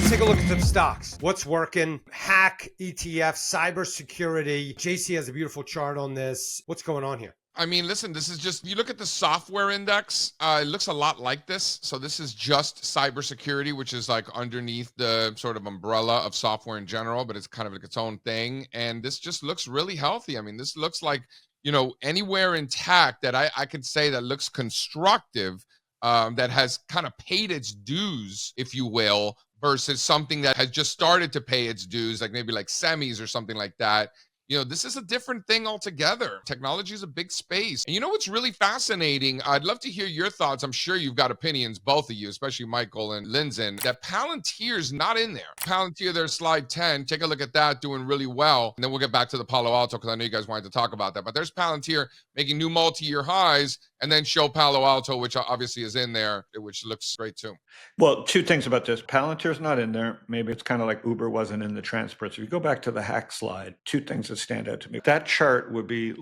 Let's take a look at some stocks. What's working? HACK ETF, cybersecurity. JC has a beautiful chart on this. What's going on here? I mean, listen, this is just, you look at the software index, it looks a lot like this. So this is just cybersecurity, which is like underneath the sort of umbrella of software in general, but it's kind of like its own thing. And this just looks really healthy. I mean, this looks like, you know, anywhere intact that I could say that looks constructive, that has kind of paid its dues, if you will, versus something that has just started to pay its dues, like maybe like semis or something like that. You know, this is a different thing altogether. Technology is a big space. And you know what's really fascinating? I'd love to hear your thoughts. I'm sure you've got opinions, both of you, especially Michael and Linzen, that Palantir's not in there. Palantir, there's slide 10. Take a look at that, doing really well. And then we'll get back to the Palo Alto because I know you guys wanted to talk about that. But there's Palantir making new multi-year highs, and then show Palo Alto, which obviously is in there, which looks great too. Well, two things about this. Palantir's not in there. Maybe it's kind of like Uber wasn't in the transport. So if you go back to the hack slide, two things that stand out to me. That chart would be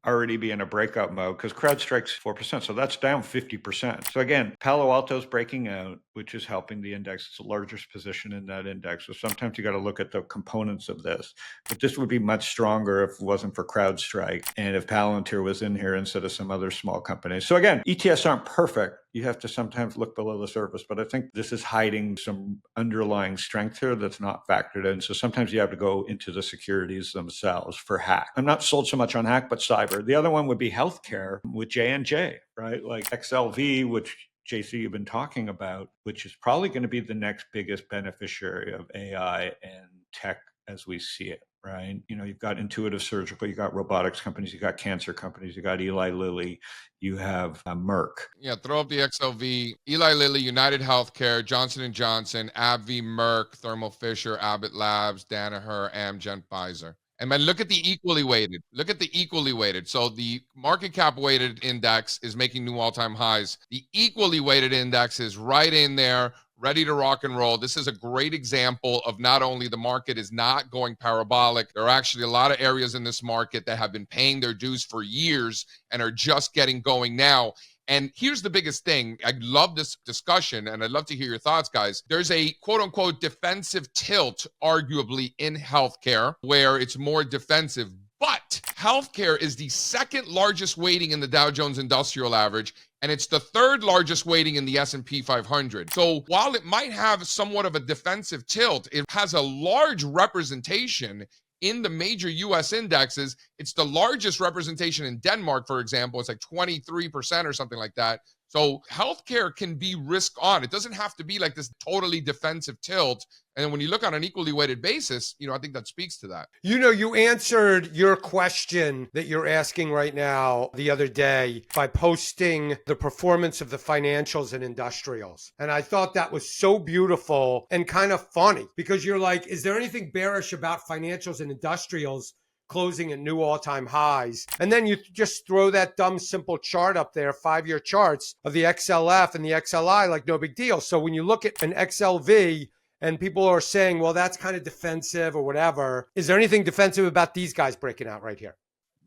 already be in a breakout mode because CrowdStrike's 4%. So that's down 50%. So again, Palo Alto's breaking out, which is helping the index. It's the largest position in that index. So sometimes you got to look at the components of this. But this would be much stronger if it wasn't for CrowdStrike and if Palantir was in here instead of some other small companies. So again, ETFs aren't perfect. You have to sometimes look below the surface, but I think this is hiding some underlying strength here that's not factored in. So sometimes you have to go into the securities themselves for hack. I'm not sold so much on hack, but cyber. The other one would be healthcare with J&J, right? Like XLV, which JC, you've been talking about, which is probably going to be the next biggest beneficiary of AI and tech as we see it. Right. You know, you've got Intuitive Surgical, you got robotics companies, you got cancer companies, you got Eli Lilly, you have Merck. Yeah, throw up the XLV, Eli Lilly, United Healthcare, Johnson & Johnson, AbbVie, Merck, Thermo Fisher, Abbott Labs, Danaher, Amgen, Pfizer. And then look at the equally weighted. Look at the equally weighted. So the market cap weighted index is making new all-time highs. The equally weighted index is right in there, ready to rock and roll. This is a great example of not only the market is not going parabolic, there are actually a lot of areas in this market that have been paying their dues for years and are just getting going now. And here's the biggest thing. I love this discussion, and I'd love to hear your thoughts, guys. There's a quote-unquote defensive tilt, arguably, in healthcare, where it's more defensive. But healthcare is the second largest weighting in the Dow Jones Industrial Average, and it's the third largest weighting in the S&P 500. So while it might have somewhat of a defensive tilt, it has a large representation in the major US indexes. It's the largest representation in Denmark, for example. It's like 23% or something like that. So healthcare can be risk on. It doesn't have to be like this totally defensive tilt. And when you look on an equally weighted basis, you know, I think that speaks to that. You know, you answered your question that you're asking right now the other day by posting the performance of the financials and industrials. And I thought that was so beautiful and kind of funny because you're like, is there anything bearish about financials and industrials closing at new all-time highs? And then you just throw that dumb, simple chart up there, 5-year charts of the XLF and the XLI, like no big deal. So when you look at an XLV, and people are saying, well, that's kind of defensive or whatever. Is there anything defensive about these guys breaking out right here?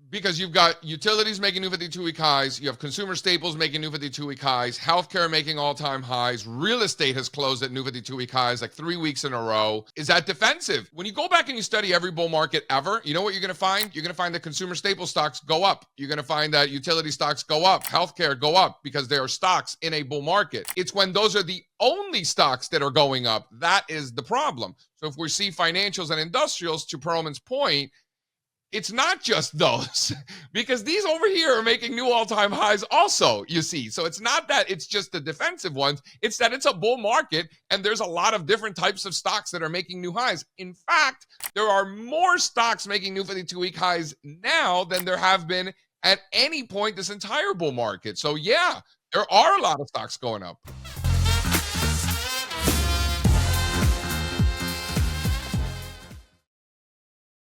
Because you've got utilities making new 52-week highs, you have consumer staples making new 52-week highs, healthcare making all-time highs, real estate has closed at new 52-week highs like 3 weeks in a row. Is that defensive? When you go back and you study every bull market ever, you know what you're going to find? You're going to find that consumer staple stocks go up. You're going to find that utility stocks go up, healthcare go up because they are stocks in a bull market. It's when those are the only stocks that are going up, that is the problem. So if we see financials and industrials, to Perlman's point, it's not just those because these over here are making new all-time highs also, you see. So it's not that it's just the defensive ones. It's that it's a bull market and there's a lot of different types of stocks that are making new highs. In fact, there are more stocks making new 52-week highs now than there have been at any point this entire bull market. So yeah, there are a lot of stocks going up.